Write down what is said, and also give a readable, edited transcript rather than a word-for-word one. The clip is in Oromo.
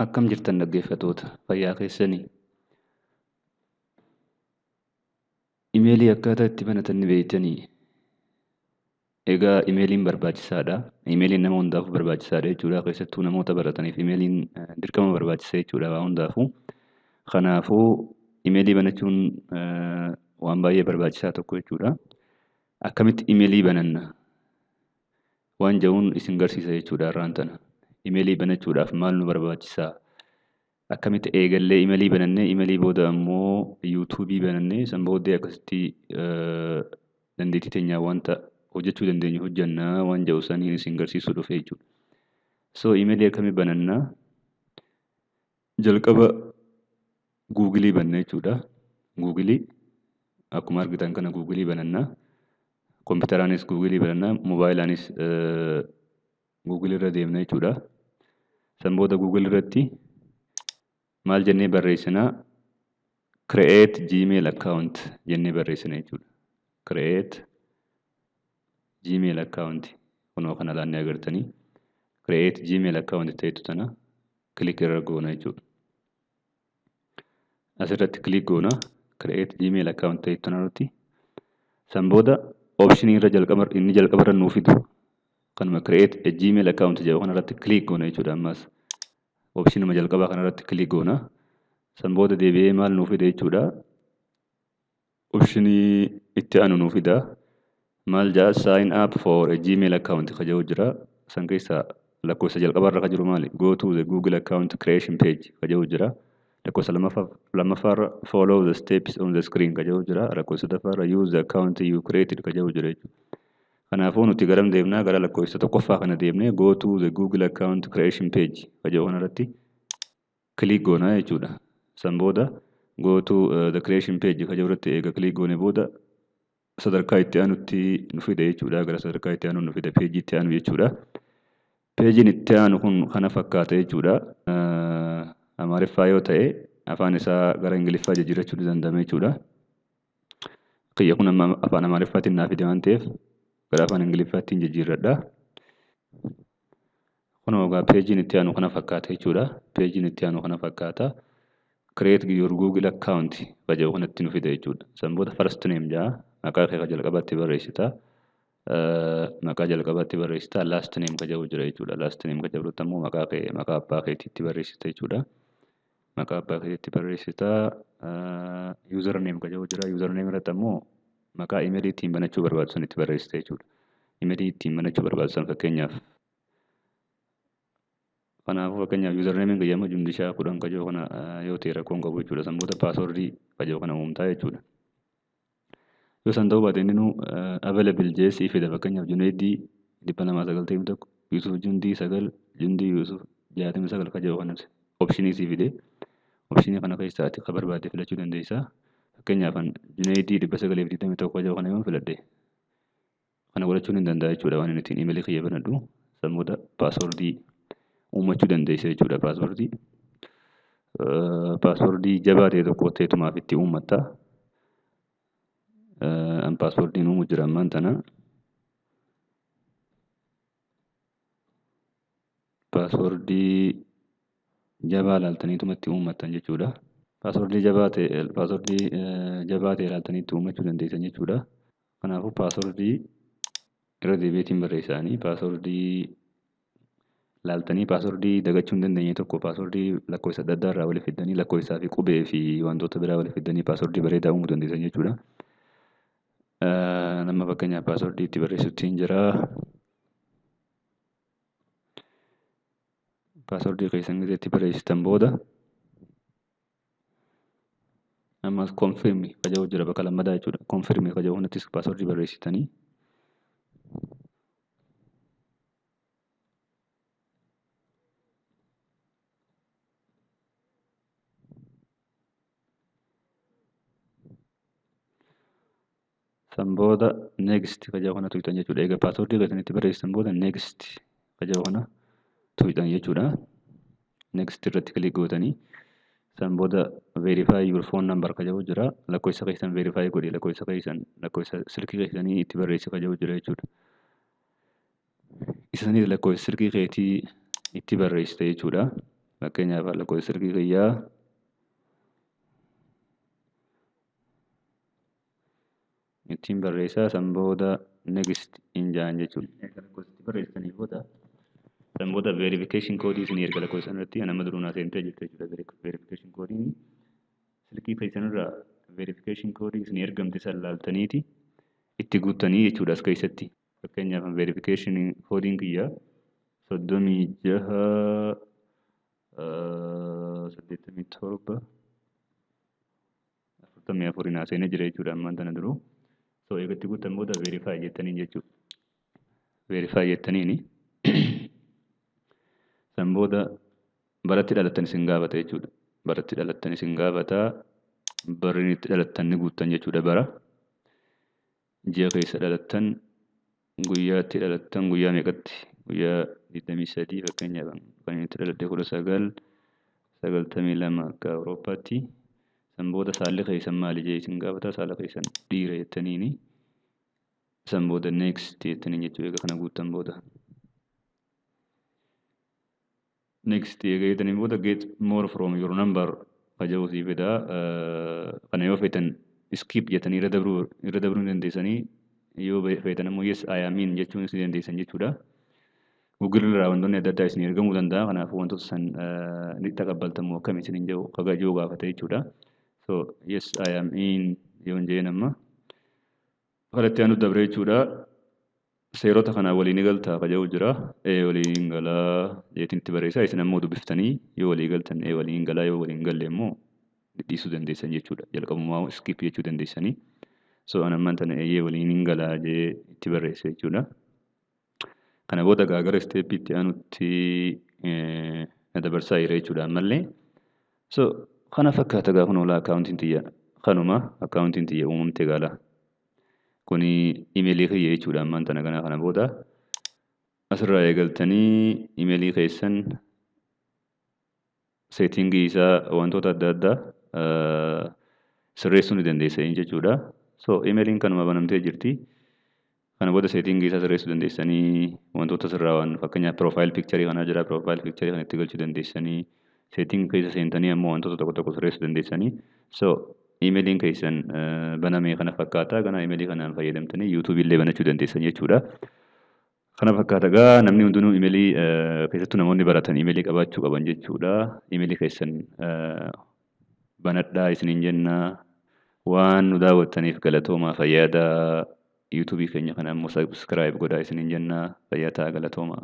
Akkam jirtan dhaggeeffattoota fayyaa keessanii? Imeelii akkaataa itti banatan ni beektanii? Egaa imeeliin barbaachisaadha. Imeeliin nama hundaafuu barbaachisaadha jechuudha. Keessattuu namoota barataniif imeeliin dirqama barbaachisa jechuudha waa hundaafuu. Kanaafuu imeelii banachuun waan baay'ee barbaachisaa tokko jechuudha. Akkamitti imeelii bananna? Waan jedhuun isin garsiisa jechuudha har'aan tana. Imeelii banachuudhaaf maal nu barbaachisaa? Akkamitti eegallee imeelii banannee imeelii booda ammoo yuutuubii banannee san booddee akkasitti dandeettii teenyaa wanta hojjechuu dandeenyu hojjannaa waan jedhu saniin isin garsiisuu dhufe jechuudha. So imeelii akkamitti banannaa? Jalqaba guugilii banna jechuudha. Guugilii akkuma argitan kana guugilii banannaa. Kompiitaraanis guugilii banannaa. Moobaayilaanis guugilii irra deemna jechuudha. San booda guugilii irratti maal jennee barreessinaa? Create Gmail account jennee barreessina jechuudha. Create Gmail account kunoo kana laannee agartanii. Create Gmail account ta'etu tana click irra goona jechuudha. Asirratti click goona. Create Gmail account ta'etu tana irratti. San booda option irra inni jalqaba irra nuu fidu kanuma create a Gmail account jedhu kanarratti click goona jechuudha ammas. Option jalqabaa kanarratti click goona. San booda deebi'ee maal nuu fida jechuudha. Option itti aanu nuu fida. Maal jaa sign up for a Gmail account ka jedhu jira. San keessaa lakkoofsa jalqabarra ka jiru maali? Go to the Google account creation page ka jedhu jira. Lakkoofsa lammaffaarra follow the steps on the screen ka jedhu jira. Lakkoofsa sadaffaarra use the account you created ka jedhu jira jechuudha. Kanaafuu nuti garam deemnaa gara lakkoofsa tokkoffaa kana deemnee go to the Google account creation page ka jedhu kanarratti click goonaa jechuudha. San booda go to the creation page ka jedhu irratti eega click goone booda sadarkaa itti aanutti nu fida jechuudha. Gara sadarkaa itti aanu nu fida peejii itti aanu jechuudha. Peejiin itti aanu kun kana fakkaata jechuudha. Amaariffaa yoo ta'e afaan isaa gara Ingiliffaa jijjiirrachuu danda'ama jechuudha. Kiyya kun amma afaan Amaariffaatiin naaf fide waan ta'eef gara afaan Ingiliffaattiin jijjiirradha. Kunoo egaa peejiin itti aanu kana fakkaata jechuudha. Peejiin itti aanu kana fakkaata. Create your Google account ka jedhu kanatti nu fida jechuudha. San booda first name jaa maqaa kee ka jalqabaatti barreessita. Maqaa jalqabaatti barreessita. Last name ka jedhu jira jechuudha. Last name ka jedhutti ammoo maqaa abbaa keetiitti barreessita jechuudha. Maqaa abbaa keetiitti barreessita. User name ka jedhu jira. User name irratti ammoo maqaa imeelii ittiin banachuu barbaachisan itti barreessita jechuudha. Imeelii ittiin banachuu barbaachisan fakkeenyaaf. Kanaafuu fakkeenyaaf user name kiyya immoo Jundishaa 10 ka jedhu kana yoo ta'e rakkoon qabu jechuudha. San booda passwordii ka jedhu kana uumtaa jechuudha. Yoo san ta'uu baate inni nu available jeesii fida fakkeenyaaf Junaidii 291 Yusuf Jundii 9 Jundii Yusuf 69 ka jedhu kanas optionii sii fide. Optionii kana keessaa ati ka barbaadde filachuu dandeessaa. Fakkeenyaaf Junaidii 921 ka jedhu kana yoo filadhe kana godhachuun hin danda'a jechuudha waan inni ittiin imeelii kiyya banadhu. San booda passwordii uumachuu dandeessa jechuudha passwordii. Passwordii jabaa ta'e tokko ta'etumaaf itti uummatta. An passwordiin uumu jira ammaan tana. Passwordii jabaa ilaaltaniituma itti uummattan jechuudha. Passwordii jabaa ta'e ilaaltanii itti uummachuu dandeessan jechuudha. Kanaafuu passwordii irra deebiitiin barreessanii passwordii ilaaltanii passwordii dagachuu hin dandeenye tokko passwordii lakkoofsa adda addaa irraa waliif fiddanii lakkoofsaa fi qubee fi wantoota biraa waliif fiddanii passwordii bareedaa uumuu dandeessan jechuudha. Nama fakkeenyaaf passwordii itti barreessutti hin jira. Passwordii keessan gisee itti barreessitan booda ammas confirm ka jedhu jira bakka lammadaa jechuudha. Confirm ka jedhu kanattis passwordii barreessitanii. San booda next ka jedhu kana tuqxan jechuudha. Egaa passwordii keessan itti barreessitan booda next ka jedhu kana tuqxan jechuudha. Next irratti click gootanii. San booda verify your phone number ka jedhu jira. Lakkoofsa keessan verify godhi lakkoofsa silkii keessanii itti barreessi ka jedhu jira jechuudha. Isaanis lakkoofsa silkii keetii itti barreessite jechuudha. fakkeenyaaf lakkoofsa silkii kiyyaa ittiin barreessaa san booda next hin jaan jechuudha. Lakkoofsitti barreessanii booda san booda verification code isin erga lakkoofsa irratti nama duruunaa seentee jirtu jechuudha. Verification code silkii keessanirraa verification code isin ergamte san laaltaniiti itti guuttanii jechuudha as keessatti. Fakkeenyaaf verification code kiyyaa 36 87 44 naa seenee jira jechuudha ammaan tana duruu. So eegatti guutan booda verify jettaniin jechuudha. Verify jettaniini san booda baratti dhalattan isin gaafata jechuudha. Baratti dhalattan isin gaafata barri itti dhalattan ni guuttan jechuudha bara. Ji'a keessa dhalattan guyyaatti dhalattan guyyaa meeqatti guyyaa 23 fakkeenyaaf kan itti dhalatte 1992 akka Awurooppaatti. San booda saalli keessan maali jee isin gaafata saala keessan dhiira jettaniini san booda next jettaniin jechuudha eega kana guuttan booda. Next eega jettaniin booda get more from your number kaja'uu sii fida kana yoo feetan skip jettanii irra dabruu dandeessanii yoo feetan ammoo yes I am in jechuun isin dandeessan jechuudha. Google irraa wantoonni adda addaa isin ergamuu danda'a kanaafuu wantoota san ni taqabbaltamoo akkam isin hin jiru kagajuu gaafata jechuudha. So yes I am in yoon jeen amma kalatti aanu dabre jechuudha. Seerota kana waliin galtaa kaja'uu jira. Waliin galaa jeetiin itti barreessaa isin ammoo dubbiftanii yoo walii galtan waliin galaa yoo waliin galle immoo dhiisuu dandeessan jechuudha. Jalqabumaa skip jechuu dandeessanii. So anammaan tana waliin galaa jee itti barreessa jechuudha. Kana booda gaagara steepiitti aanutti na dabarsaa jira jechuudha ammallee. So kana fakkaata gaafa noolaa akkaawuntiin tiyya kanuma akkaawuntiin tiyya uumamte gaala. Kuni imeelii kiyya jechuudha ammaan tana kana booda asirraa eegaltanii imeelii keessan seetingii isaa wantoota adda addaa sirreessuu ni dandeessan jechuudha. So imeeliin kanuma banamtee jirti. Kana booda seetingii isaa sirreessuu dandeessanii wantoota sirraa waan fakkeenyaaf profile picture kanaa jira profile picture kan itti galchuu dandeessanii setting keessa seentanii ammoo wantoota tokko sirreessuu dandeessanii. So imeeliin keessan banamee kana fakkaata kana imeelii kanaan fayyadamtanii YouTube illee banachuu dandeessan jechuudha. Kana fakkaata gaa namni hundinuu imeelii keessattuu namoonni baratan imeelii qabaachuu qaban jechuudha. Imeelii keessan banadhaa isiniin jenna waan nu daawwattaniif galatoomaa fayyadaa. YouTube keenya kana ammoo subscribe godhaa isiniin jenna fayyadaa galatoomaa.